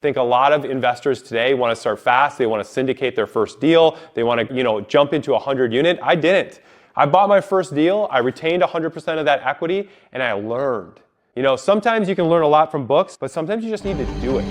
I think a lot of investors today want to start fast. They want to syndicate their first deal. They want to, jump into a 100 unit. I didn't. I bought my first deal. I retained 100% of that equity, and I learned. Sometimes you can learn a lot from books, but sometimes you just need to do it.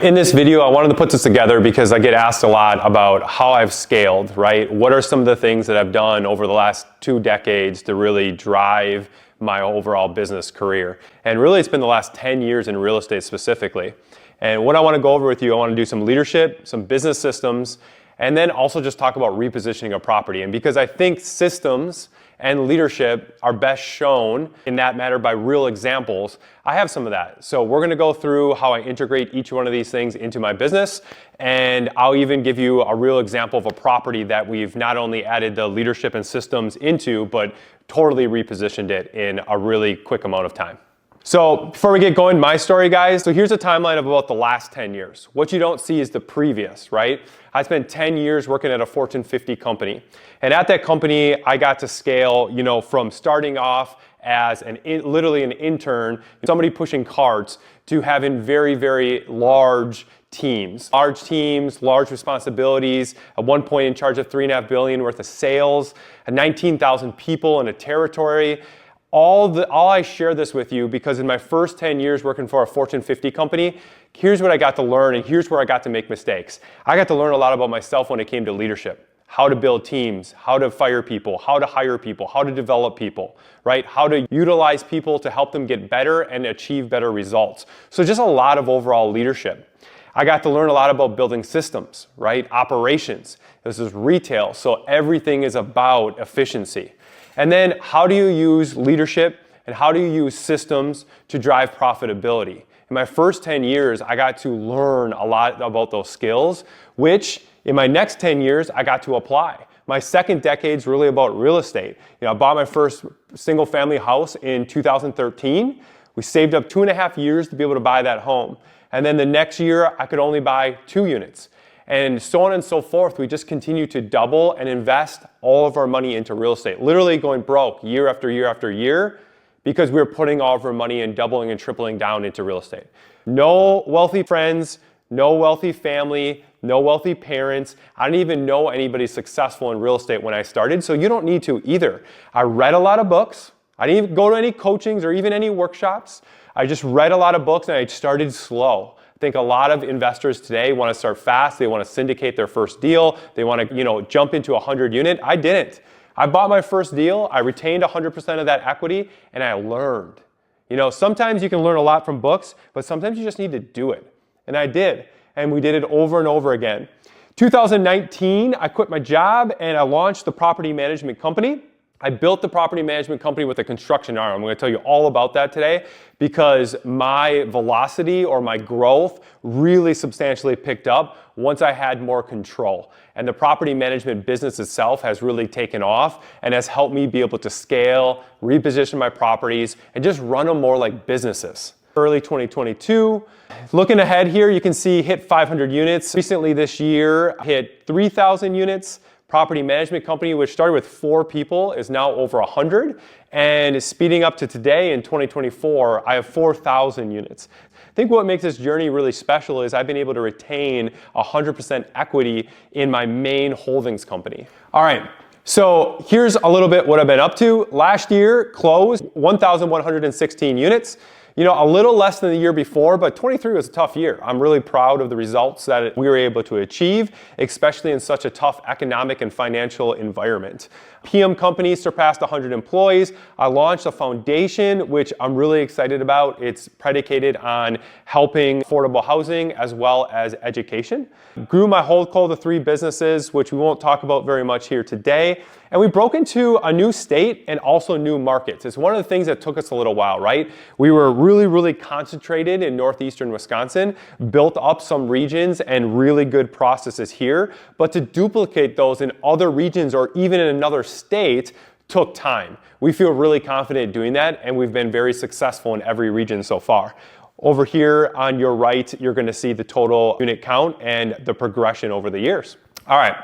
In this video, I wanted to put this together because I get asked a lot about how I've scaled, right? What are some of the things that I've done over the last 2 decades to really drive my overall business career? And really, it's been the last 10 years in real estate specifically. And what I want to go over with you, I want to do some leadership, some business systems, and then also just talk about repositioning a property. And because I think systems and leadership are best shown in that matter by real examples, I have some of that. So we're going to go through how I integrate each one of these things into my business, and I'll even give you a real example of a property that we've not only added the leadership and systems into, but totally repositioned it in a really quick amount of time. So before we get going, my story, guys, so here's a timeline of about the last 10 years. What you don't see is the previous, right? I spent 10 years working at a Fortune 50 company. And at that company, I got to scale, from starting off as literally an intern, somebody pushing carts, to having very, very large teams. Large teams, large responsibilities, at one point in charge of $3.5 billion worth of sales, 19,000 people in a territory. All I share this with you because in my first 10 years working for a Fortune 50 company, here's what I got to learn and here's where I got to make mistakes. I got to learn a lot about myself when it came to leadership. How to build teams, how to fire people, how to hire people, how to develop people, right? How to utilize people to help them get better and achieve better results. So just a lot of overall leadership. I got to learn a lot about building systems, right? Operations. This is retail, so everything is about efficiency. And then how do you use leadership and how do you use systems to drive profitability? In my first 10 years, I got to learn a lot about those skills, which in my next 10 years, I got to apply. My second decade is really about real estate. I bought my first single family house in 2013. We saved up 2.5 years to be able to buy that home. And then the next year, I could only buy 2 units. And so on and so forth. We just continue to double and invest all of our money into real estate, literally going broke year after year after year because we were putting all of our money and doubling and tripling down into real estate. No wealthy friends, no wealthy family, no wealthy parents. I didn't even know anybody successful in real estate when I started, so you don't need to either. I read a lot of books. I didn't even go to any coachings or even any workshops. I just read a lot of books and I started slow. I think a lot of investors today want to start fast. They want to syndicate their first deal. They want to, jump into a 100 unit. I didn't. I bought my first deal. I retained 100% of that equity and I learned. Sometimes you can learn a lot from books, but sometimes you just need to do it. And I did. And we did it over and over again. 2019, I quit my job and I launched the property management company. I built the property management company with a construction arm. I'm going to tell you all about that today because my velocity or my growth really substantially picked up once I had more control. And the property management business itself has really taken off and has helped me be able to scale, reposition my properties, and just run them more like businesses. Early 2022. Looking ahead here, you can see hit 500 units. Recently this year, hit 3,000 units. Property management company, which started with 4 people, is now over 100 and is speeding up to today in 2024. I have 4,000 units. I think what makes this journey really special is I've been able to retain 100% equity in my main holdings company. All right. So here's a little bit what I've been up to. Last year closed 1,116 units. A little less than the year before, but 23 was a tough year. I'm really proud of the results that we were able to achieve, especially in such a tough economic and financial environment. PM company surpassed 100 employees. I launched a foundation, which I'm really excited about. It's predicated on helping affordable housing as well as education. Grew my holdco to 3 businesses, which we won't talk about very much here today. And we broke into a new state and also new markets. It's one of the things that took us a little while, right? We were really, really concentrated in northeastern Wisconsin, built up some regions and really good processes here. But to duplicate those in other regions or even in another state took time. We feel really confident doing that, and we've been very successful in every region so far. Over here on your right, you're going to see the total unit count and the progression over the years. All right.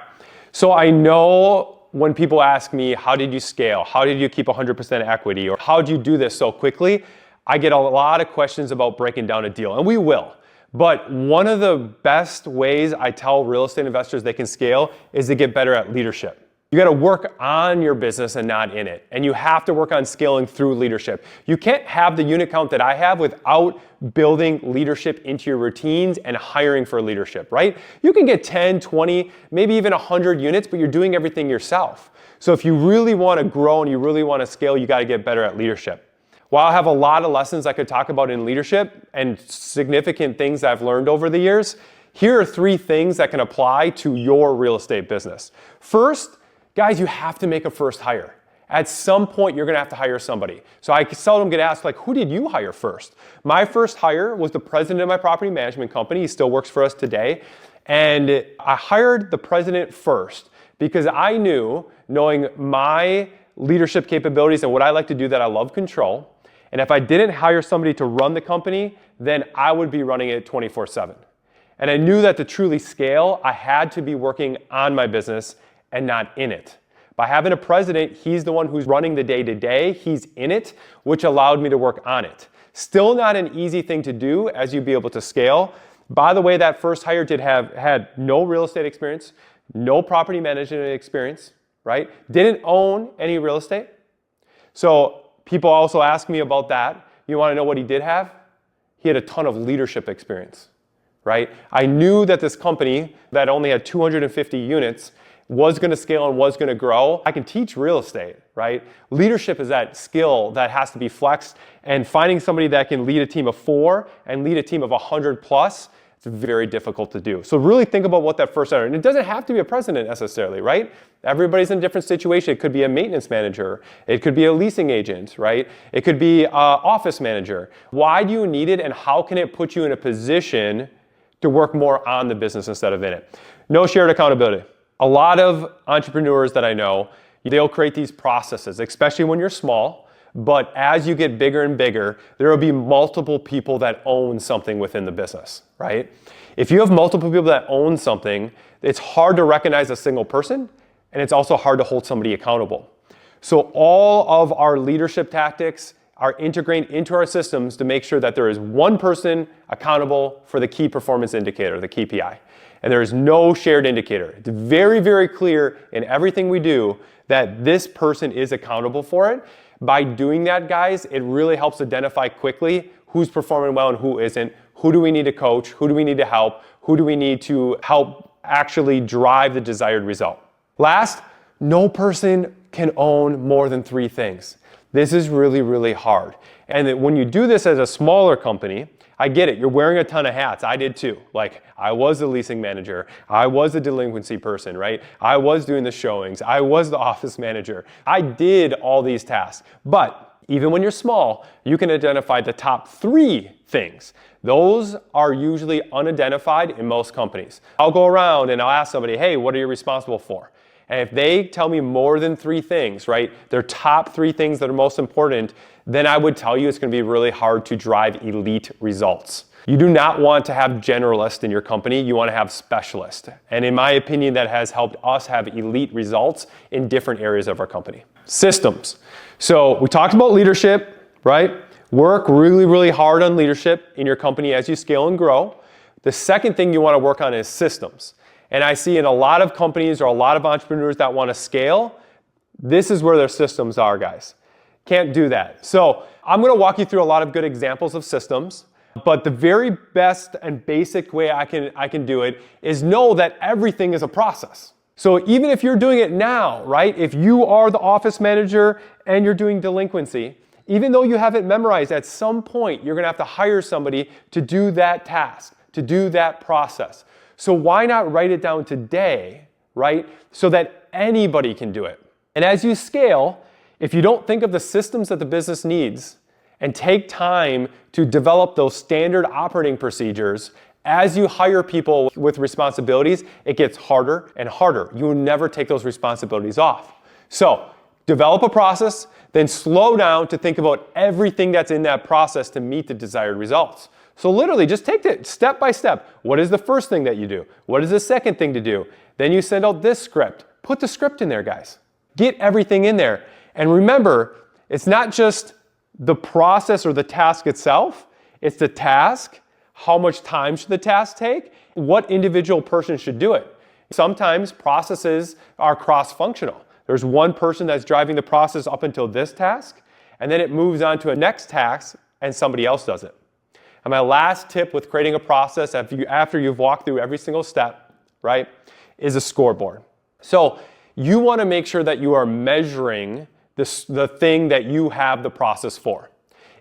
So I know when people ask me, how did you scale? How did you keep 100% equity? Or how did you do this so quickly? I get a lot of questions about breaking down a deal, and we will. But one of the best ways I tell real estate investors they can scale is to get better at leadership. You got to work on your business and not in it. And you have to work on scaling through leadership. You can't have the unit count that I have without building leadership into your routines and hiring for leadership, right? You can get 10, 20, maybe even 100 units, but you're doing everything yourself. So if you really want to grow and you really want to scale, you got to get better at leadership. While I have a lot of lessons I could talk about in leadership and significant things I've learned over the years, here are 3 things that can apply to your real estate business. First, guys, you have to make a first hire. At some point, you're gonna have to hire somebody. So I seldom get asked, like, who did you hire first? My first hire was the president of my property management company. He still works for us today. And I hired the president first because I knew, knowing my leadership capabilities and what I like to do, that I love control. And if I didn't hire somebody to run the company, then I would be running it 24/7. And I knew that to truly scale, I had to be working on my business and not in it. By having a president, he's the one who's running the day-to-day, he's in it, which allowed me to work on it. Still not an easy thing to do as you be able to scale. By the way, that first hire had no real estate experience, no property management experience, right? Didn't own any real estate. So people also ask me about that. You want to know what he did have? He had a ton of leadership experience, right? I knew that this company that only had 250 units was going to scale and was going to grow. I can teach real estate, right? Leadership is that skill that has to be flexed, and finding somebody that can lead a team of 4 and lead a team of 100 plus, it's very difficult to do. So really think about what that first hire, and it doesn't have to be a president necessarily, right? Everybody's in a different situation. It could be a maintenance manager. It could be a leasing agent, right? It could be an office manager. Why do you need it, and how can it put you in a position to work more on the business instead of in it? No shared accountability. A lot of entrepreneurs that I know, they'll create these processes, especially when you're small, but as you get bigger and bigger, there will be multiple people that own something within the business, right? If you have multiple people that own something, it's hard to recognize a single person, and it's also hard to hold somebody accountable. So all of our leadership tactics are integrated into our systems to make sure that there is one person accountable for the key performance indicator, the KPI. And there is no shared indicator. It's very, very clear in everything we do that this person is accountable for it. By doing that, guys, it really helps identify quickly who's performing well and who isn't. Who do we need to coach? Who do we need to help? Who do we need to help actually drive the desired result? Last, no person can own more than 3 things. This is really, really hard. And when you do this as a smaller company, I get it. You're wearing a ton of hats. I did too. Like, I was the leasing manager. I was the delinquency person, right? I was doing the showings. I was the office manager. I did all these tasks. But even when you're small, you can identify the top 3 things. Those are usually unidentified in most companies. I'll go around and I'll ask somebody, hey, what are you responsible for? And if they tell me more than 3 things, right, their top 3 things that are most important, then I would tell you it's going to be really hard to drive elite results. You do not want to have generalists in your company. You want to have specialists. And in my opinion, that has helped us have elite results in different areas of our company. Systems. So we talked about leadership, right? Work really, really hard on leadership in your company as you scale and grow. The second thing you want to work on is systems. And I see in a lot of companies or a lot of entrepreneurs that want to scale, this is where their systems are, guys. Can't do that. So I'm going to walk you through a lot of good examples of systems, but the very best and basic way I can do it is know that everything is a process. So even if you're doing it now, right? If you are the office manager and you're doing delinquency, even though you have it memorized, at some point you're going to have to hire somebody to do that task, to do that process. So why not write it down today, right? So that anybody can do it. And as you scale, if you don't think of the systems that the business needs and take time to develop those standard operating procedures, as you hire people with responsibilities, it gets harder and harder. You will never take those responsibilities off. So develop a process, then slow down to think about everything that's in that process to meet the desired results. So literally just take it step by step. What is the first thing that you do? What is the second thing to do? Then you send out this script. Put the script in there, guys. Get everything in there. And remember, it's not just the process or the task itself, it's the task, how much time should the task take, what individual person should do it. Sometimes processes are cross-functional. There's one person that's driving the process up until this task, and then it moves on to a next task and somebody else does it. And my last tip with creating a process after you've walked through every single step, right, is a scoreboard. So you want to make sure that you are measuring the thing that you have the process for.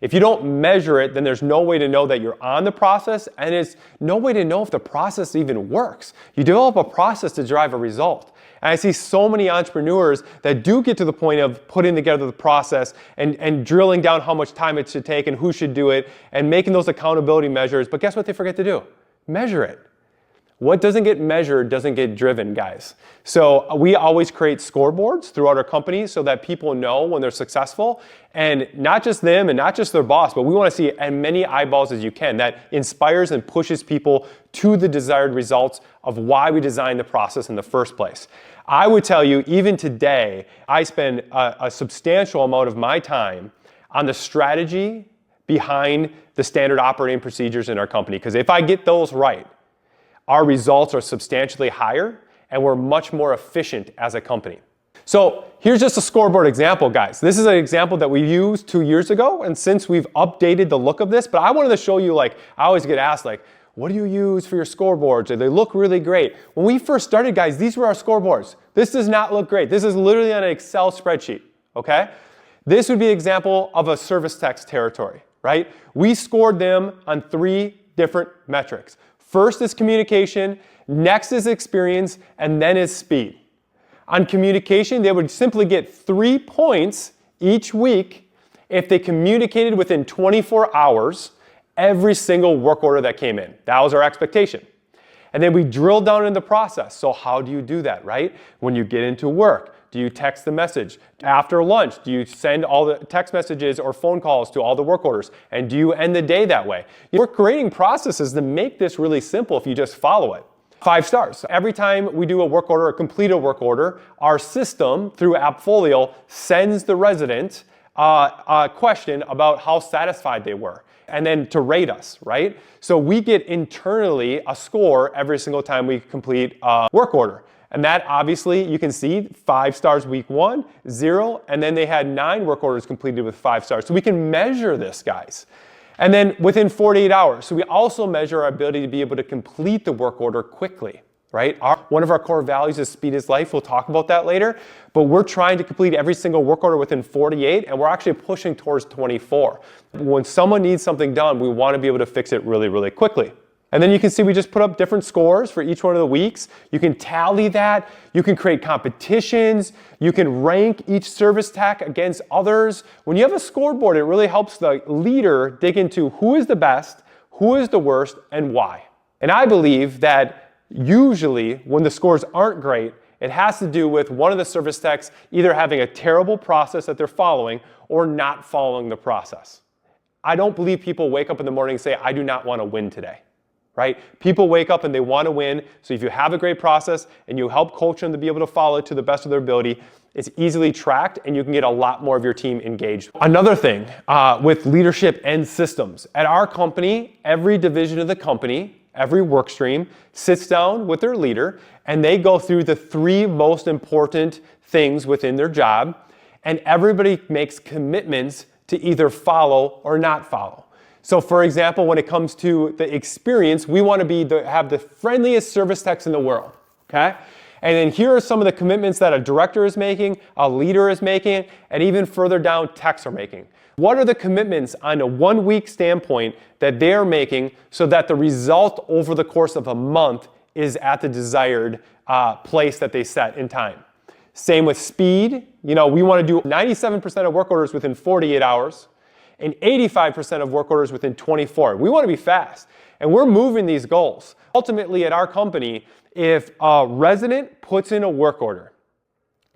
If you don't measure it, then there's no way to know that you're on the process, and it's no way to know if the process even works. You develop a process to drive a result. And I see so many entrepreneurs that do get to the point of putting together the process and drilling down how much time it should take and who should do it and making those accountability measures. But guess what they forget to do? Measure it. What doesn't get measured doesn't get driven, guys. So we always create scoreboards throughout our company so that people know when they're successful, and not just them and not just their boss, but we want to see as many eyeballs as you can. That inspires and pushes people to the desired results of why we designed the process in the first place. I would tell you, even today, I spend a substantial amount of my time on the strategy behind the standard operating procedures in our company, because if I get those right, our results are substantially higher and we're much more efficient as a company. So here's just a scoreboard example, guys. This is an example that we used 2 years ago, and since we've updated the look of this, but I wanted to show you, I always get asked, what do you use for your scoreboards? They look really great. When we first started, guys, these were our scoreboards. This does not look great. This is literally on an Excel spreadsheet, okay? This would be an example of a service tech's territory, right? We scored them on 3 different metrics. First is communication, next is experience, and then is speed. On communication, they would simply get 3 points each week if they communicated within 24 hours every single work order that came in. That was our expectation. And then we drilled down in the process. So how do you do that, right? When you get into work, do you text the message? After lunch, do you send all the text messages or phone calls to all the work orders? And do you end the day that way? We're creating processes to make this really simple if you just follow it. 5 stars. Every time we do a work order or complete a work order, our system through AppFolio sends the resident a question about how satisfied they were, and then to rate us, right? So we get internally a score every single time we complete a work order. And that obviously, you can see 5 stars week 1, 0, and then they had 9 work orders completed with 5 stars. So we can measure this, guys. And then within 48 hours. So we also measure our ability to be able to complete the work order quickly, right? One of our core values is speed is life. We'll talk about that later. But we're trying to complete every single work order within 48, and we're actually pushing towards 24. When someone needs something done, we want to be able to fix it really, really quickly. And then you can see we just put up different scores for each one of the weeks. You can tally that. You can create competitions. You can rank each service tech against others. When you have a scoreboard, it really helps the leader dig into who is the best, who is the worst, and why. And I believe that usually when the scores aren't great, it has to do with one of the service techs either having a terrible process that they're following or not following the process. I don't believe people wake up in the morning and say, I do not want to win today. Right? People wake up and they want to win. So if you have a great process and you help coach them to be able to follow it to the best of their ability, it's easily tracked and you can get a lot more of your team engaged. Another thing with leadership and systems. At our company, every division of the company, every work stream sits down with their leader and they go through the 3 most important things within their job, and everybody makes commitments to either follow or not follow. So for example, when it comes to the experience, we want to have the friendliest service techs in the world, okay? And then here are some of the commitments that a director is making, a leader is making, and even further down, techs are making. What are the commitments on a 1-week standpoint that they're making so that the result over the course of a month is at the desired place that they set in time? Same with speed. We want to do 97% of work orders within 48 hours. And 85% of work orders within 24. We want to be fast, and we're moving these goals. Ultimately, at our company, if a resident puts in a work order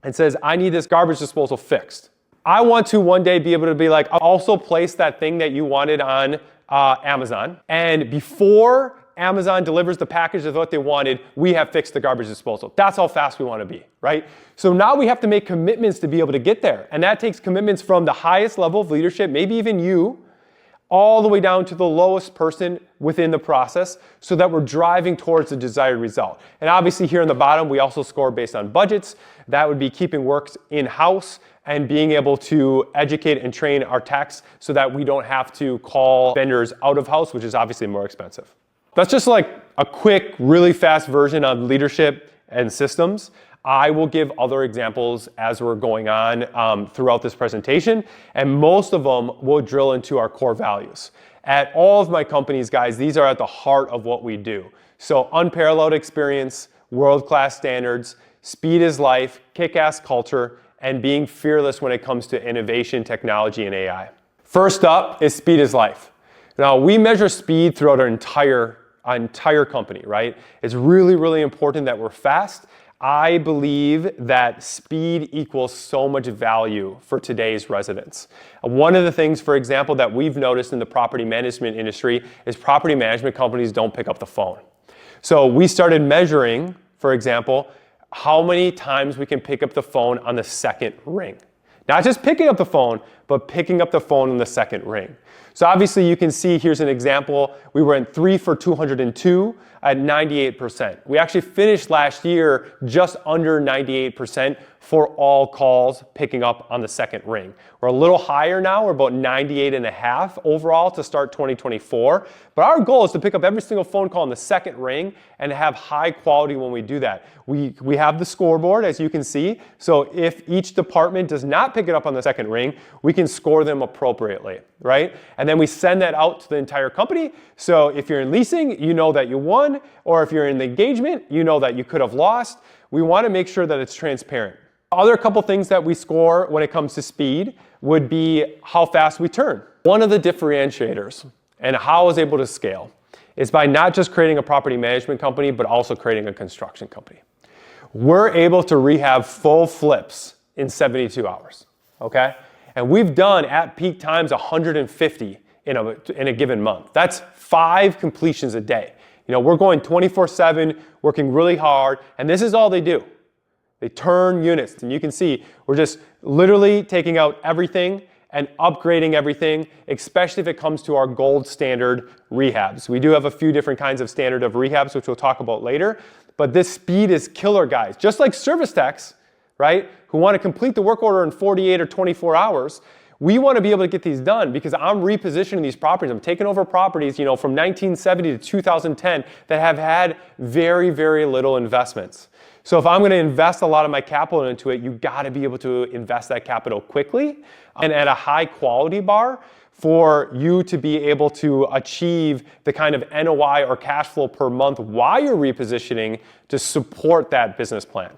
and says, I need this garbage disposal fixed, I want to one day be able to be like, I'll also place that thing that you wanted on Amazon. And before Amazon delivers the package of what they wanted, we have fixed the garbage disposal. That's how fast we want to be, right? So now we have to make commitments to be able to get there. And that takes commitments from the highest level of leadership, maybe even you, all the way down to the lowest person within the process so that we're driving towards the desired result. And obviously here on the bottom, we also score based on budgets. That would be keeping works in-house and being able to educate and train our techs so that we don't have to call vendors out of house, which is obviously more expensive. That's just like a quick, really fast version of leadership and systems. I will give other examples as we're going on throughout this presentation, and most of them will drill into our core values. At all of my companies, guys, these are at the heart of what we do. So unparalleled experience, world-class standards, speed is life, kick-ass culture, and being fearless when it comes to innovation, technology, and AI. First up is speed is life. Now, we measure speed throughout our entire company, right? It's really, really important that we're fast. I believe that speed equals so much value for today's residents. One of the things, for example, that we've noticed in the property management industry is property management companies don't pick up the phone. So we started measuring, for example, how many times we can pick up the phone on the second ring. Not just picking up the phone, but picking up the phone on the second ring. So obviously you can see here's an example. We were in 3 for 202 at 98%. We actually finished last year just under 98% for all calls picking up on the second ring. We're a little higher now. We're about 98.5 overall to start 2024. But our goal is to pick up every single phone call on the second ring and have high quality when we do that. We have the scoreboard, as you can see. So if each department does not pick it up on the second ring, we can score them appropriately, right? And then we send that out to the entire company. So if you're in leasing, you know that you won, or if you're in the engagement, you know that you could have lost. We want to make sure that it's transparent. Other couple things that we score when it comes to speed would be how fast we turn. One of the differentiators and how I was able to scale is by not just creating a property management company, but also creating a construction company. We're able to rehab full flips in 72 hours, okay? And we've done at peak times 150 in a given month. That's 5 completions a day. You know, we're going 24/7, working really hard, and this is all they do. They turn units, and you can see we're just literally taking out everything and upgrading everything, especially if it comes to our gold standard rehabs. We do have a few different kinds of standard of rehabs, which we'll talk about later, but this speed is killer, guys. Just like service techs, right, who want to complete the work order in 48 or 24 hours, we want to be able to get these done because I'm repositioning these properties. I'm taking over properties, you know, from 1970 to 2010 that have had very, very little investments. So if I'm going to invest a lot of my capital into it, you've got to be able to invest that capital quickly and at a high quality bar for you to be able to achieve the kind of NOI or cash flow per month while you're repositioning to support that business plan.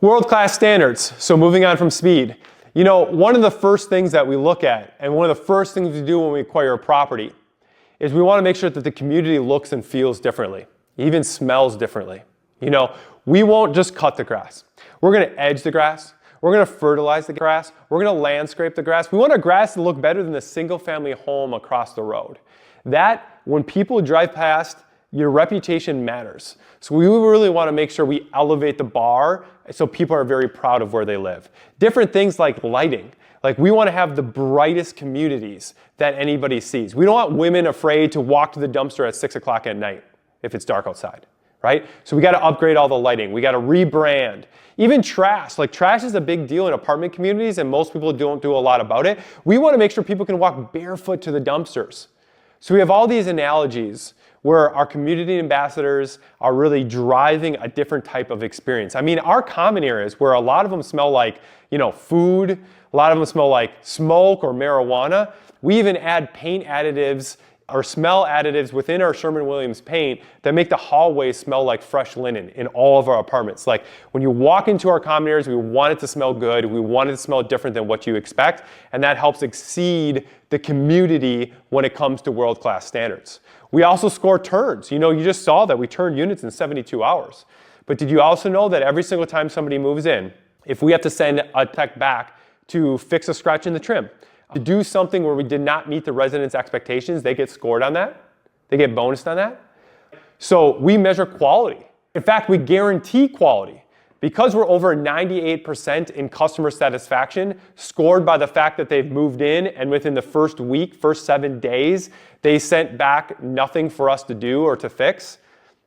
World-class standards. So moving on from speed. You know, one of the first things that we look at and one of the first things we do when we acquire a property is we want to make sure that the community looks and feels differently, even smells differently. You know, we won't just cut the grass. We're going to edge the grass. We're going to fertilize the grass. We're going to landscape the grass. We want our grass to look better than the single family home across the road. That, when people drive past, your reputation matters. So we really want to make sure we elevate the bar so people are very proud of where they live. Different things like lighting. Like we want to have the brightest communities that anybody sees. We don't want women afraid to walk to the dumpster at 6 o'clock at night if it's dark outside, right? So we got to upgrade all the lighting. We got to rebrand. Even trash, like trash is a big deal in apartment communities and most people don't do a lot about it. We want to make sure people can walk barefoot to the dumpsters. So we have all these analogies where our community ambassadors are really driving a different type of experience. I mean, our common areas where a lot of them smell like, you know, food, a lot of them smell like smoke or marijuana, we even add paint additives or smell additives within our Sherwin-Williams paint that make the hallways smell like fresh linen in all of our apartments. Like when you walk into our common areas, we want it to smell good. We want it to smell different than what you expect. And that helps exceed the community when it comes to world-class standards. We also score turns. You know, you just saw that we turn units in 72 hours. But did you also know that every single time somebody moves in, if we have to send a tech back to fix a scratch in the trim, to do something where we did not meet the residents' expectations, they get scored on that. They get bonused on that. So we measure quality. In fact, we guarantee quality. Because we're over 98% in customer satisfaction, scored by the fact that they've moved in and within the first week, first 7 days, they sent back nothing for us to do or to fix.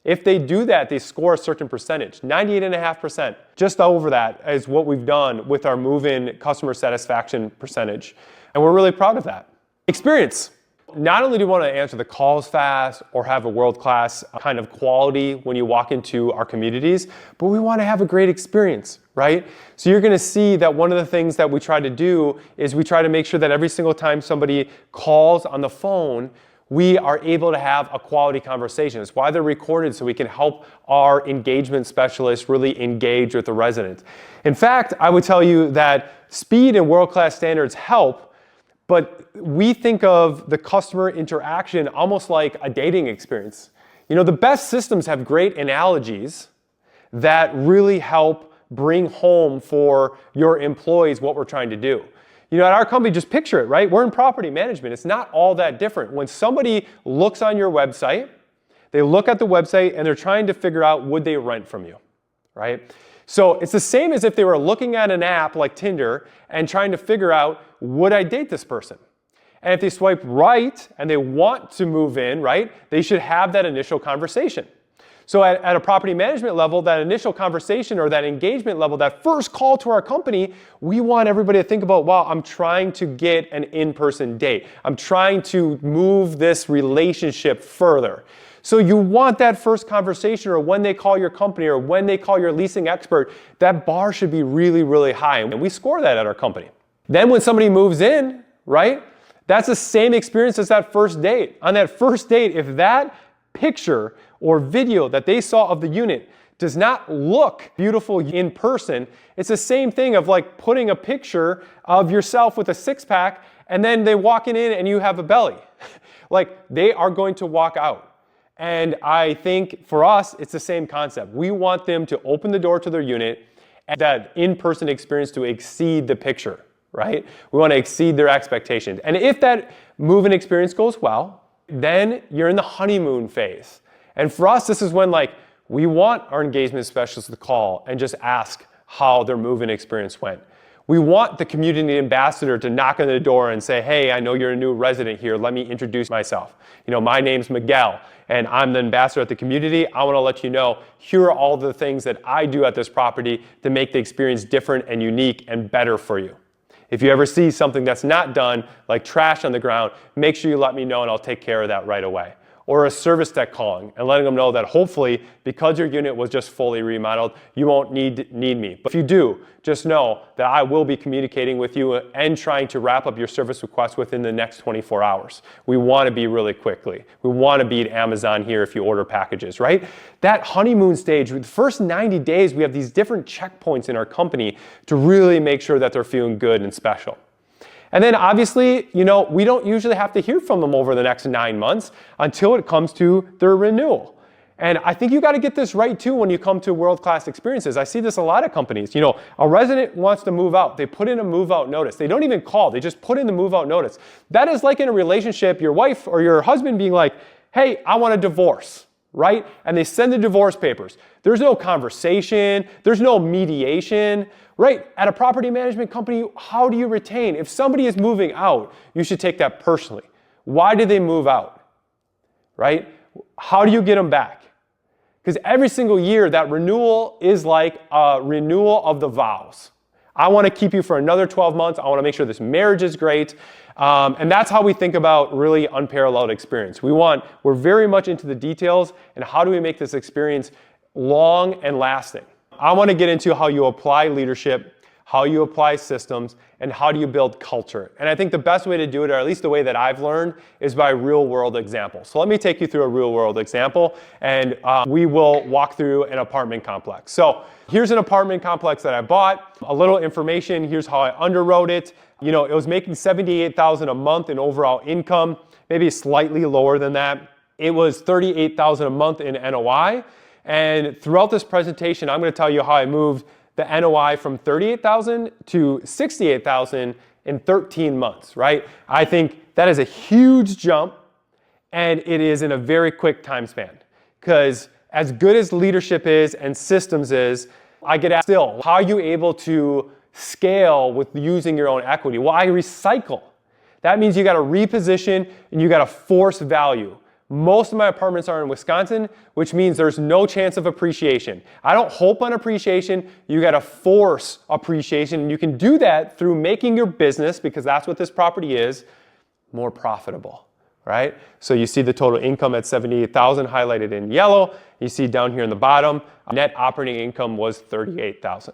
If they do that, they score a certain percentage, 98.5%. Just over that is what we've done with our move-in customer satisfaction percentage. And we're really proud of that. Experience. Not only do we want to answer the calls fast or have a world-class kind of quality when you walk into our communities, but we want to have a great experience, right? So you're going to see that one of the things that we try to do is we try to make sure that every single time somebody calls on the phone, we are able to have a quality conversation. It's why they're recorded, so we can help our engagement specialists really engage with the residents. In fact, I would tell you that speed and world-class standards help, but we think of the customer interaction almost like a dating experience. You know, the best systems have great analogies that really help bring home for your employees what we're trying to do. You know, at our company, just picture it, right? We're in property management. It's not all that different. When somebody looks on your website, they look at the website and they're trying to figure out, would they rent from you, right? So it's the same as if they were looking at an app like Tinder and trying to figure out, would I date this person? And if they swipe right and they want to move in, right, they should have that initial conversation. So at a property management level, that initial conversation or that engagement level, that first call to our company, we want everybody to think about, wow, I'm trying to get an in-person date. I'm trying to move this relationship further. So you want that first conversation, or when they call your company or when they call your leasing expert, that bar should be really, really high. And we score that at our company. Then when somebody moves in, right, that's the same experience as that first date. On that first date, if that picture or video that they saw of the unit does not look beautiful in person, it's the same thing of like putting a picture of yourself with a six-pack and then they walking in and you have a belly. Like, they are going to walk out. And I think for us, it's the same concept. We want them to open the door to their unit and that in-person experience to exceed the picture, right? We want to exceed their expectations. And if that move-in experience goes well, then you're in the honeymoon phase. And for us, this is when we want our engagement specialists to call and just ask how their move-in experience went. We want the community ambassador to knock on the door and say, hey, I know you're a new resident here. Let me introduce myself. You know, my name's Miguel, and I'm the ambassador at the community. I want to let you know, here are all the things that I do at this property to make the experience different and unique and better for you. If you ever see something that's not done, like trash on the ground, make sure you let me know and I'll take care of that right away. Or a service tech calling and letting them know that hopefully, because your unit was just fully remodeled, you won't need me. But if you do, just know that I will be communicating with you and trying to wrap up your service request within the next 24 hours. We want to be really quickly. We want to beat Amazon here if you order packages, right? That honeymoon stage, the first 90 days, we have these different checkpoints in our company to really make sure that they're feeling good and special. And then obviously, you know, we don't usually have to hear from them over the next 9 months until it comes to their renewal. And I think you got to get this right too when you come to world-class experiences. I see this a lot of companies. You know, a resident wants to move out. They put in a move-out notice. They don't even call. They just put in the move-out notice. That is like in a relationship, your wife or your husband being like, hey, I want a divorce, right? And they send the divorce papers. There's no conversation. There's no mediation. Right, at a property management company, how do you retain? If somebody is moving out, you should take that personally. Why did they move out? Right? How do you get them back? Because every single year, that renewal is like a renewal of the vows. I want to keep you for another 12 months. I want to make sure this marriage is great. And that's how we think about really unparalleled experience. We're very much into the details and how do we make this experience long and lasting. I want to get into how you apply leadership, how you apply systems, and how do you build culture. And I think the best way to do it, or at least the way that I've learned, is by real-world examples. So let me take you through a real-world example, and we will walk through an apartment complex. So here's an apartment complex that I bought. A little information, here's how I underwrote it. You know, it was making $78,000 a month in overall income, maybe slightly lower than that. It was $38,000 a month in NOI. And throughout this presentation, I'm going to tell you how I moved the NOI from $38,000 to $68,000 in 13 months, right? I think that is a huge jump, and it is in a very quick time span. Because as good as leadership is and systems is, I get asked still, how are you able to scale with using your own equity? Well, I recycle. That means you got to reposition and you got to force value. Most of my apartments are in Wisconsin, which means there's no chance of appreciation. I don't hope on appreciation. You got to force appreciation. And you can do that through making your business, because that's what this property is, more profitable, right? So you see the total income at $78,000 highlighted in yellow. You see down here in the bottom, net operating income was $38,000.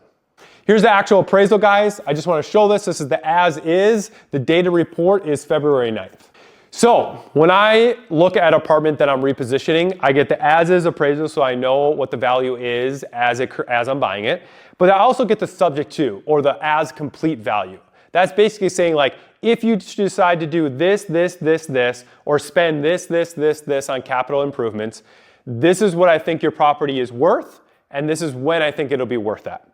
Here's the actual appraisal, guys. I just want to show this. This is the as is. The data report is February 9th. So when I look at an apartment that I'm repositioning, I get the as is appraisal, so I know what the value is as I'm buying it. But I also get the subject to, or the as complete value. That's basically saying, like, if you decide to do this, or spend this on capital improvements, this is what I think your property is worth, and this is when I think it'll be worth that.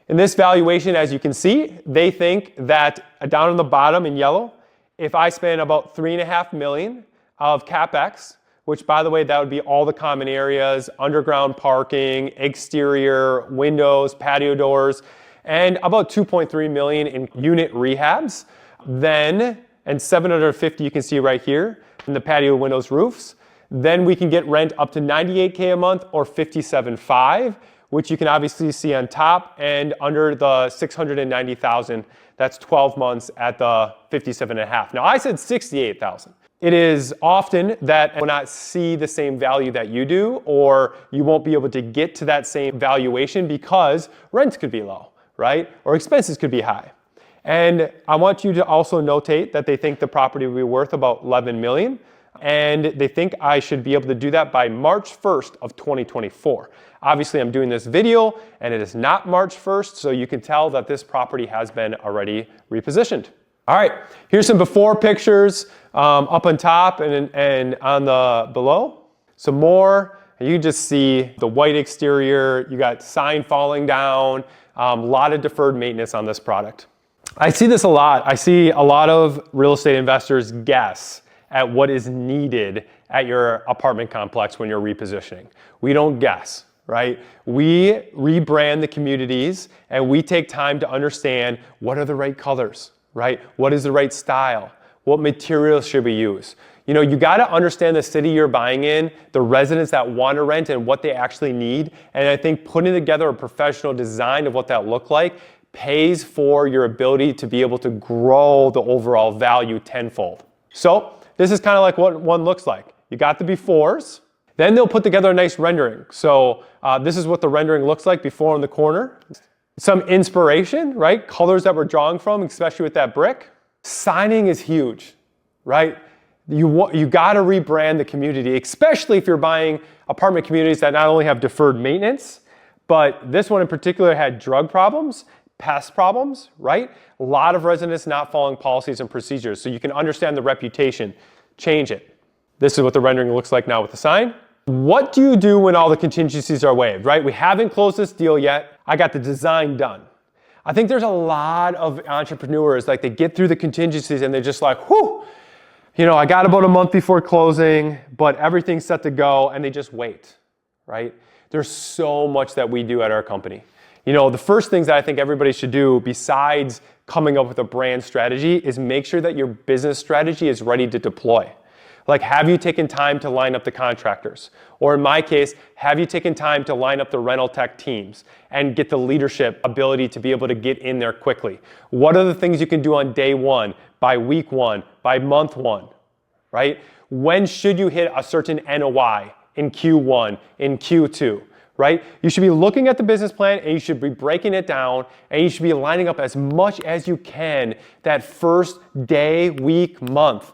In this valuation, as you can see, they think that down on the bottom in yellow, if I spend about $3.5 million of CapEx, which, by the way, that would be all the common areas, underground parking, exterior, windows, patio doors, and about $2.3 million in unit rehabs, then, and $750 you can see right here, in the patio windows roofs, then we can get rent up to $98K a month or $57.5, which you can obviously see on top, and under the $690,000, that's 12 months at the $57.5. Now I said $68,000. It is often that will not see the same value that you do, or you won't be able to get to that same valuation because rents could be low, right? Or expenses could be high. And I want you to also notate that they think the property will be worth about $11 million, and they think I should be able to do that by March 1st of 2024. Obviously, I'm doing this video, and it is not March 1st, so you can tell that this property has been already repositioned. All right, here's some before pictures up on top and on the below. Some more, and you just see the white exterior, you got sign falling down, a lot of deferred maintenance on this product. I see this a lot. I see a lot of real estate investors guess at what is needed at your apartment complex when you're repositioning. We don't guess, right? We rebrand the communities, and we take time to understand what are the right colors, right? What is the right style? What materials should we use? You know, you gotta understand the city you're buying in, the residents that want to rent, and what they actually need. And I think putting together a professional design of what that look like pays for your ability to be able to grow the overall value tenfold. So this is kind of like what one looks like. You got the befores, then they'll put together a nice rendering. So this is what the rendering looks like before in the corner. Some inspiration, right? Colors that we're drawing from, especially with that brick. Signing is huge, right? You got to rebrand the community, especially if you're buying apartment communities that not only have deferred maintenance, but this one in particular had drug problems, pest problems, right? A lot of residents not following policies and procedures. So you can understand the reputation, change it. This is what the rendering looks like now with the sign. What do you do when all the contingencies are waived, right? We haven't closed this deal yet. I got the design done. I think there's a lot of entrepreneurs, like, they get through the contingencies and they're just like, whew, you know, I got about a month before closing, but everything's set to go, and they just wait, right? There's so much that we do at our company. You know, the first things that I think everybody should do, besides coming up with a brand strategy, is make sure that your business strategy is ready to deploy. Like, have you taken time to line up the contractors? Or in my case, have you taken time to line up the rental tech teams and get the leadership ability to be able to get in there quickly? What are the things you can do on day one, by week one, by month one, right? When should you hit a certain NOI in Q1, in Q2, right? You should be looking at the business plan, and you should be breaking it down, and you should be lining up as much as you can that first day, week, month.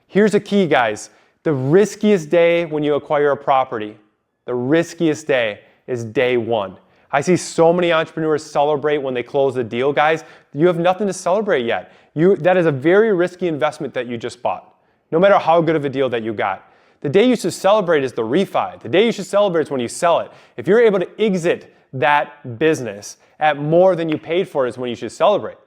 Here's a key, guys. The riskiest day when you acquire a property, the riskiest day is day one. I see so many entrepreneurs celebrate when they close the deal, guys. You have nothing to celebrate yet. That is a very risky investment that you just bought, no matter how good of a deal that you got. The day you should celebrate is the refi. The day you should celebrate is when you sell it. If you're able to exit that business at more than you paid for it is when you should celebrate,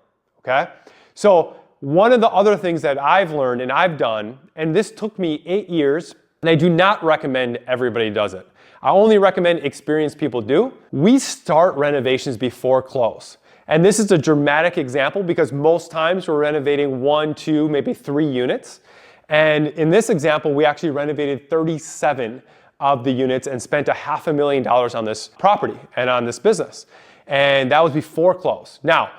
okay? So one of the other things that I've learned and I've done, and this took me 8 years, And I do not recommend everybody does it. I only recommend experienced people do. We start renovations before close. And this is a dramatic example because most times we're renovating 1, 2, maybe 3 units. And in this example, we actually renovated 37 of the units and spent $500,000 on this property and on this business. And that was before close. Now,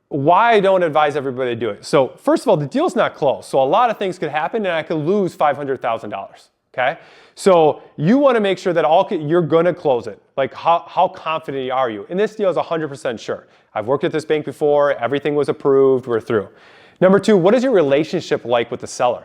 why I don't advise everybody to do it. So first of all, the deal's not closed. So a lot of things could happen and I could lose $500,000, okay? So you wanna make sure that you're gonna close it. Like how confident are you? And this deal is 100% sure. I've worked at this bank before, everything was approved, we're through. Number 2, what is your relationship like with the seller?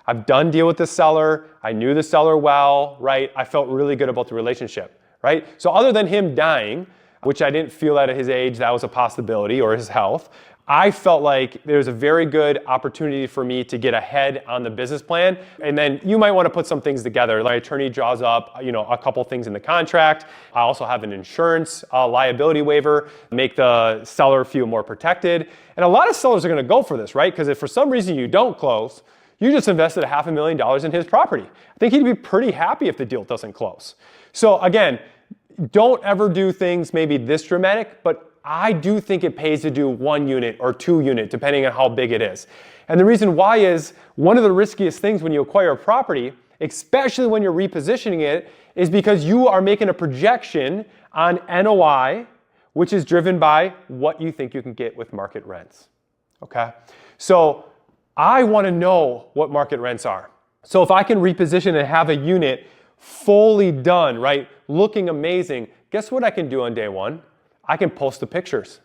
I've done deal with the seller, I knew the seller well, right? I felt really good about the relationship, right? So other than him dying, which I didn't feel that at his age that was a possibility, or his health, I felt like there was a very good opportunity for me to get ahead on the business plan. And then you might want to put some things together. My attorney draws up, a couple things in the contract. I also have an insurance liability waiver, make the seller feel more protected. And a lot of sellers are going to go for this, right? Because if for some reason you don't close, you just invested $500,000 in his property. I think he'd be pretty happy if the deal doesn't close. So again, don't ever do things maybe this dramatic, but I do think it pays to do 1 unit or 2 unit, depending on how big it is. And the reason why is one of the riskiest things when you acquire a property, especially when you're repositioning it, is because you are making a projection on NOI, which is driven by what you think you can get with market rents, okay? So I wanna know what market rents are. So if I can reposition and have a unit fully done, right, looking amazing, guess what I can do on day 1? I can post the pictures.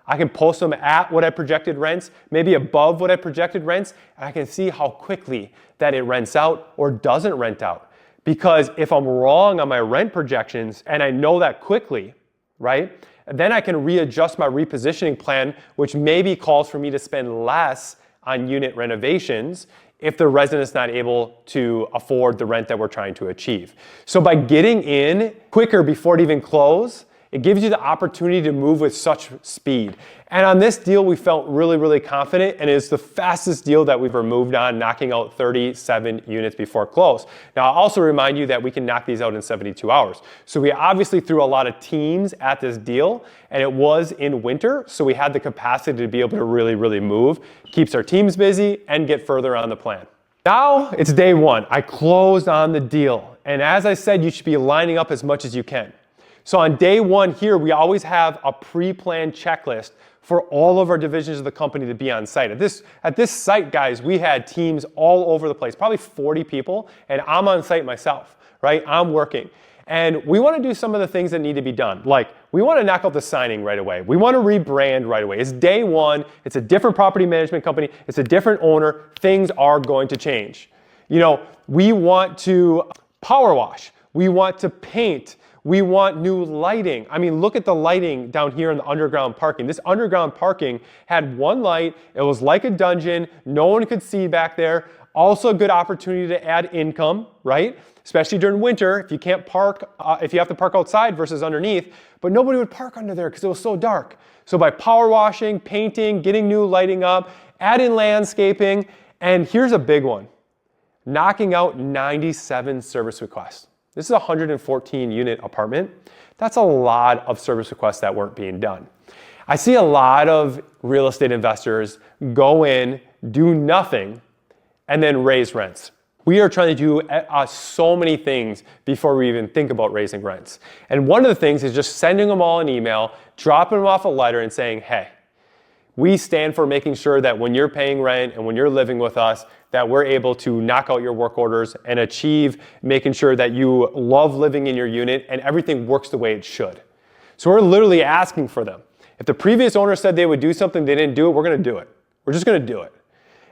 I can post them at what I projected rents, maybe above what I projected rents, and I can see how quickly that it rents out or doesn't rent out. Because if I'm wrong on my rent projections and I know that quickly, right, then I can readjust my repositioning plan, which maybe calls for me to spend less on unit renovations if the resident's not able to afford the rent that we're trying to achieve. So by getting in quicker before it even closes, it gives you the opportunity to move with such speed. And on this deal, we felt really, really confident, and it's the fastest deal that we've ever moved on, knocking out 37 units before close. Now, I'll also remind you that we can knock these out in 72 hours. So we obviously threw a lot of teams at this deal, and it was in winter, so we had the capacity to be able to really, really move, keeps our teams busy, and get further on the plan. Now, it's day 1. I closed on the deal, and as I said, you should be lining up as much as you can. So on day 1 here, we always have a pre-planned checklist for all of our divisions of the company to be on site. At this site, guys, we had teams all over the place, probably 40 people, and I'm on site myself, right? I'm working. And we want to do some of the things that need to be done. Like, we want to knock out the signing right away. We want to rebrand right away. It's day 1. It's a different property management company. It's a different owner. Things are going to change. We want to power wash. We want to paint. We want new lighting. I mean, look at the lighting down here in the underground parking. This underground parking had 1 light. It was like a dungeon. No one could see back there. Also a good opportunity to add income, right? Especially during winter, if you can't park, if you have to park outside versus underneath, but nobody would park under there because it was so dark. So by power washing, painting, getting new lighting up, adding landscaping, and here's a big one, knocking out 97 service requests. This is a 114 unit apartment. That's a lot of service requests that weren't being done. I see a lot of real estate investors go in, do nothing, and then raise rents. We are trying to do so many things before we even think about raising rents. And one of the things is just sending them all an email, dropping them off a letter and saying, hey, we stand for making sure that when you're paying rent and when you're living with us, that we're able to knock out your work orders and achieve making sure that you love living in your unit and everything works the way it should. So we're literally asking for them. If the previous owner said they would do something, they didn't do it, we're gonna do it. We're just gonna do it.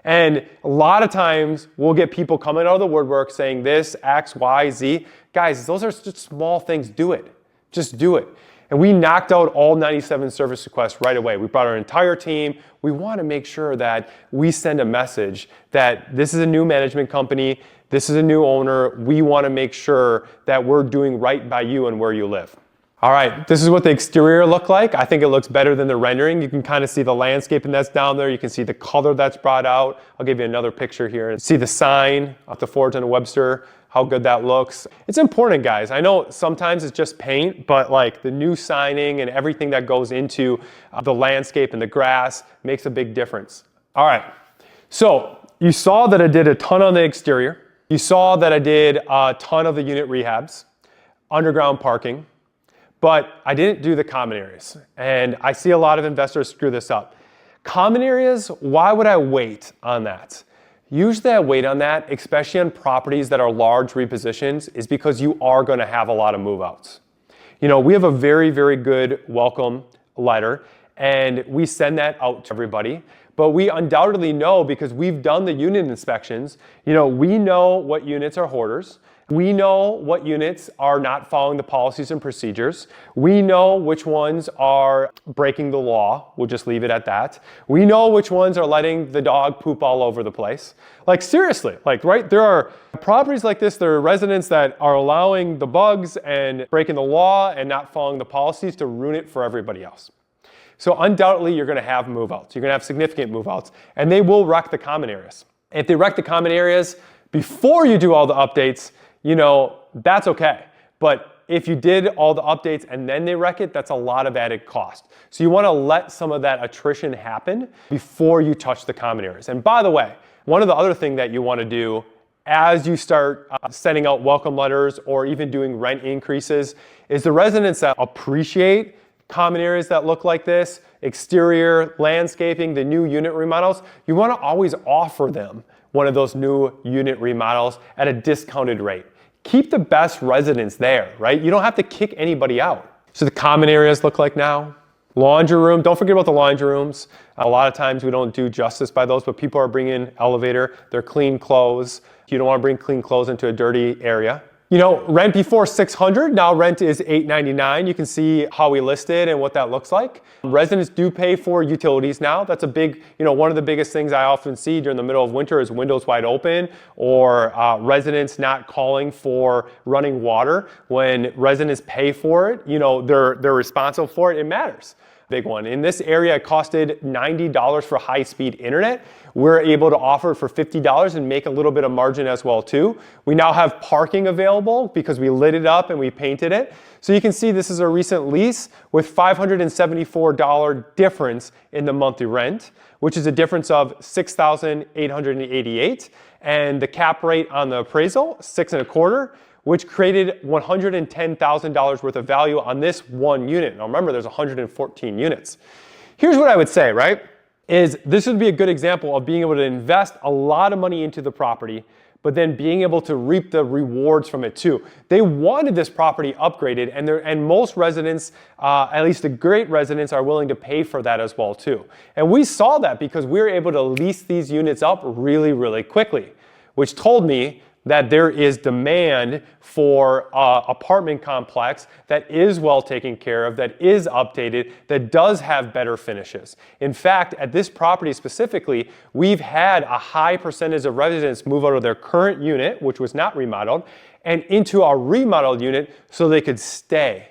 And a lot of times we'll get people coming out of the woodwork saying this, X, Y, Z. Guys, those are just small things, do it. Just do it. And we knocked out all 97 service requests right away. We brought our entire team. We want to make sure that we send a message that this is a new management company, this is a new owner. We want to make sure that we're doing right by you and where you live. All right, this is what the exterior looked like. I think it looks better than the rendering. You can kind of see the landscaping that's down there. You can see the color that's brought out. I'll give you another picture here. See the sign up the Forge and Webster how good that looks. It's important, guys. I know sometimes it's just paint, but like the new siding and everything that goes into the landscape and the grass makes a big difference. All right, so you saw that I did a ton on the exterior. You saw that I did a ton of the unit rehabs, underground parking, but I didn't do the common areas. And I see a lot of investors screw this up. Common areas, why would I wait on that? Usually I wait on that, especially on properties that are large repositions, is because you are going to have a lot of move-outs. You know, we have a very, very good welcome letter, and we send that out to everybody. But we undoubtedly know, because we've done the unit inspections, you know, we know what units are hoarders. We know what units are not following the policies and procedures. We know which ones are breaking the law. We'll just leave it at that. We know which ones are letting the dog poop all over the place. Like seriously, like, right? There are properties like this, there are residents that are allowing the bugs and breaking the law and not following the policies to ruin it for everybody else. So undoubtedly, you're going to have move-outs. You're going to have significant move-outs, and they will wreck the common areas. If they wreck the common areas before you do all the updates, you know, that's okay. But if you did all the updates and then they wreck it, that's a lot of added cost. So you want to let some of that attrition happen before you touch the common areas. And by the way, one of the other things that you want to do as you start sending out welcome letters or even doing rent increases is the residents that appreciate common areas that look like this, exterior, landscaping, the new unit remodels, you want to always offer them one of those new unit remodels at a discounted rate. Keep the best residents there, right? You don't have to kick anybody out. So the common areas look like now. Laundry room, don't forget about the laundry rooms. A lot of times we don't do justice by those, but people are bringing elevator, they're clean clothes. You don't want to bring clean clothes into a dirty area. You know, rent before $600, now rent is $899. You can see how we listed and what that looks like. Residents do pay for utilities now. That's a big, you know, one of the biggest things I often see during the middle of winter is windows wide open or residents not calling for running water. When residents pay for it, you know, they're responsible for it, it matters. Big one. In this area, it costed $90 for high-speed internet. We're able to offer it for $50 and make a little bit of margin as well too. We now have parking available because we lit it up and we painted it. So you can see this is a recent lease with $574 difference in the monthly rent, which is a difference of $6,888. And the cap rate on the appraisal, 6.25, which created $110,000 worth of value on this one unit. Now remember, there's 114 units. Here's what I would say, right? Is this would be a good example of being able to invest a lot of money into the property, but then being able to reap the rewards from it too. They wanted this property upgraded, and most residents, at least the great residents, are willing to pay for that as well too. And we saw that because we were able to lease these units up really, really quickly, which told me that there is demand for apartment complex that is well taken care of, that is updated, that does have better finishes. In fact, at this property specifically, we've had a high percentage of residents move out of their current unit, which was not remodeled, and into our remodeled unit so they could stay,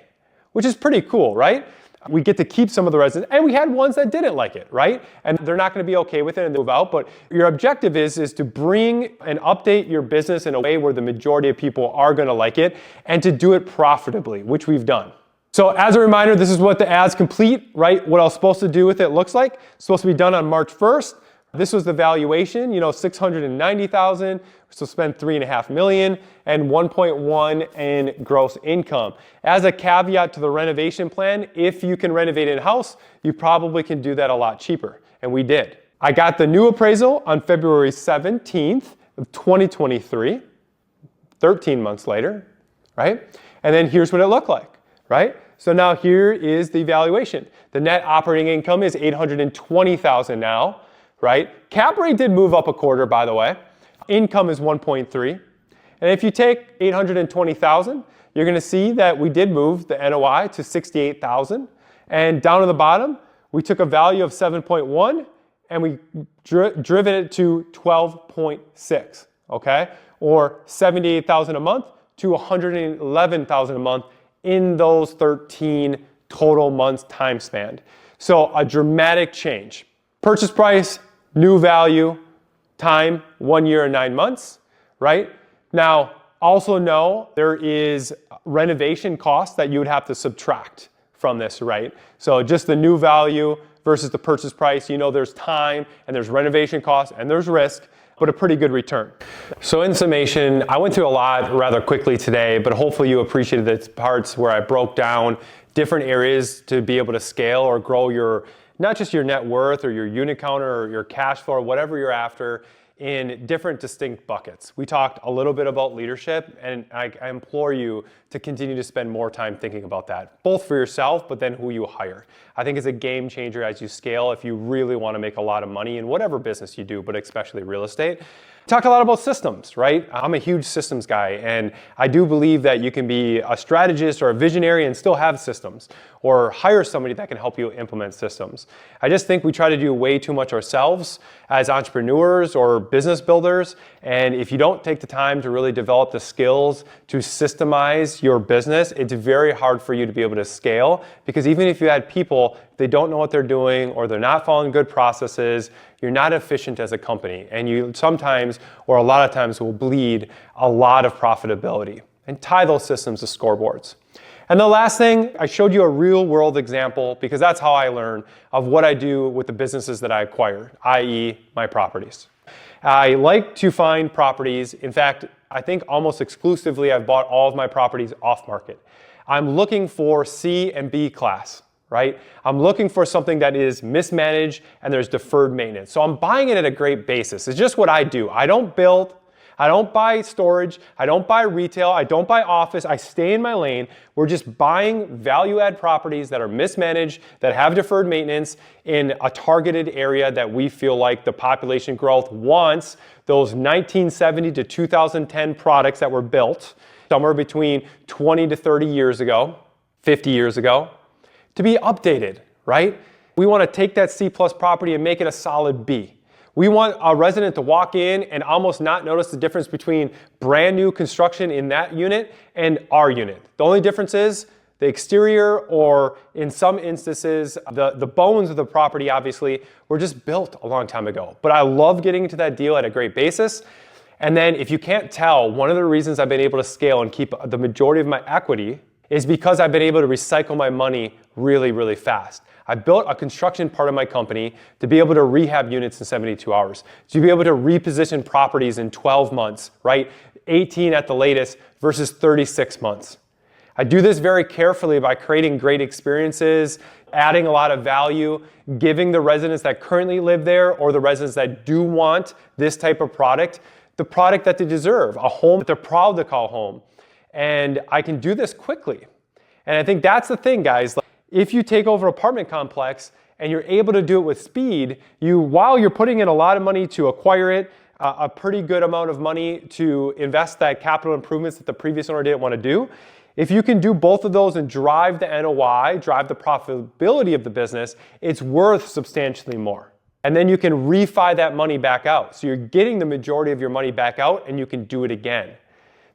which is pretty cool, right? We get to keep some of the residents, and we had ones that didn't like it, right? And they're not going to be okay with it and they move out, but your objective is to bring and update your business in a way where the majority of people are going to like it and to do it profitably, which we've done. So as a reminder, this is what the as complete, right? What I was supposed to do with it looks like. It's supposed to be done on March 1st. This was the valuation, you know, $690,000. So spend $3.5 million and 1.1 in gross income. As a caveat to the renovation plan, if you can renovate in-house, you probably can do that a lot cheaper. And we did. I got the new appraisal on February 17th of 2023, 13 months later, right? And then here's what it looked like, right? So now here is the valuation. The net operating income is $820,000 now, right? Cap rate did move up a quarter, by the way. Income is 1.3. And if you take 820,000, you're going to see that we did move the NOI to 68,000. And down at the bottom, we took a value of 7.1 and we driven it to 12.6, okay? Or 78,000 a month to 111,000 a month in those 13 total months time span. So a dramatic change. Purchase price, new value, time, 1 year and 9 months, right? Now, also know there is renovation costs that you would have to subtract from this, right? So just the new value versus the purchase price, you know there's time and there's renovation costs and there's risk, but a pretty good return. So in summation, I went through a lot rather quickly today, but hopefully you appreciated the parts where I broke down different areas to be able to scale or grow your, not just your net worth or your unit counter or your cash flow or whatever you're after, in different distinct buckets. We talked a little bit about leadership, and I implore you to continue to spend more time thinking about that, both for yourself, but then who you hire. I think it's a game changer as you scale if you really want to make a lot of money in whatever business you do, but especially real estate. Talk a lot about systems, right? I'm a huge systems guy, and I do believe that you can be a strategist or a visionary and still have systems, or hire somebody that can help you implement systems. I just think we try to do way too much ourselves as entrepreneurs or business builders, and if you don't take the time to really develop the skills to systemize your business, it's very hard for you to be able to scale, because even if you had people, if they don't know what they're doing or they're not following good processes, you're not efficient as a company, and you sometimes, or a lot of times, will bleed a lot of profitability. And tie those systems to scoreboards. And the last thing, I showed you a real world example because that's how I learn of what I do with the businesses that I acquire, i.e. my properties. I like to find properties. In fact, I think almost exclusively I've bought all of my properties off market. I'm looking for C and B class, right? I'm looking for something that is mismanaged and there's deferred maintenance. So I'm buying it at a great basis. It's just what I do. I don't build, I don't buy storage, I don't buy retail, I don't buy office, I stay in my lane. We're just buying value add properties that are mismanaged, that have deferred maintenance in a targeted area that we feel like the population growth wants those 1970 to 2010 products that were built somewhere between 20 to 30 years ago, 50 years ago, to be updated, right? We want to take that C+ property and make it a solid B. We want a resident to walk in and almost not notice the difference between brand new construction in that unit and our unit. The only difference is the exterior, or in some instances, the bones of the property obviously were just built a long time ago. But I love getting into that deal at a great basis. And then if you can't tell, one of the reasons I've been able to scale and keep the majority of my equity is because I've been able to recycle my money really, really fast. I built a construction part of my company to be able to rehab units in 72 hours, to be able to reposition properties in 12 months, right? 18 at the latest versus 36 months. I do this very carefully by creating great experiences, adding a lot of value, giving the residents that currently live there or the residents that do want this type of product, the product that they deserve, a home that they're proud to call home. And I can do this quickly. And I think that's the thing, guys. If you take over an apartment complex and you're able to do it with speed, while you're putting in a lot of money to acquire it, a pretty good amount of money to invest that capital improvements that the previous owner didn't want to do, if you can do both of those and drive the NOI, drive the profitability of the business, it's worth substantially more. And then you can refi that money back out. So you're getting the majority of your money back out and you can do it again.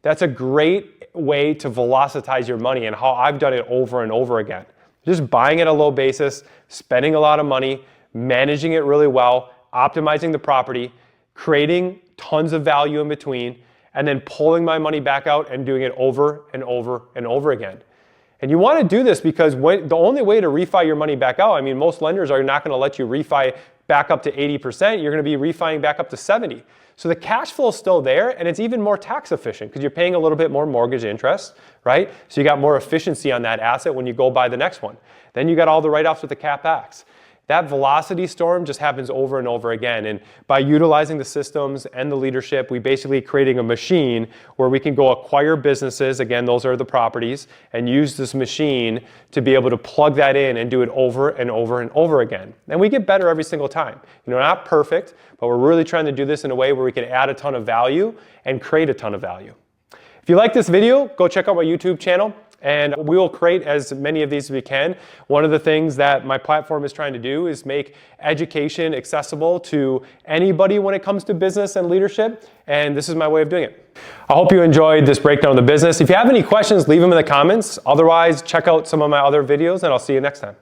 That's a great way to velocitize your money, and how I've done it over and over again. Just buying at a low basis, spending a lot of money, managing it really well, optimizing the property, creating tons of value in between, and then pulling my money back out and doing it over and over and over again. And you want to do this because the only way to refi your money back out, I mean, most lenders are not going to let you refi back up to 80%. You're going to be refining back up to 70%. So the cash flow is still there, and it's even more tax efficient because you're paying a little bit more mortgage interest, right? So you got more efficiency on that asset when you go buy the next one. Then you got all the write-offs with the CapEx. That velocity storm just happens over and over again. And by utilizing the systems and the leadership, we basically creating a machine where we can go acquire businesses, again, those are the properties, and use this machine to be able to plug that in and do it over and over and over again. And we get better every single time. You know, not perfect, but we're really trying to do this in a way where we can add a ton of value and create a ton of value. If you like this video, go check out my YouTube channel. And we will create as many of these as we can. One of the things that my platform is trying to do is make education accessible to anybody when it comes to business and leadership. And this is my way of doing it. I hope you enjoyed this breakdown of the business. If you have any questions, leave them in the comments. Otherwise, check out some of my other videos and I'll see you next time.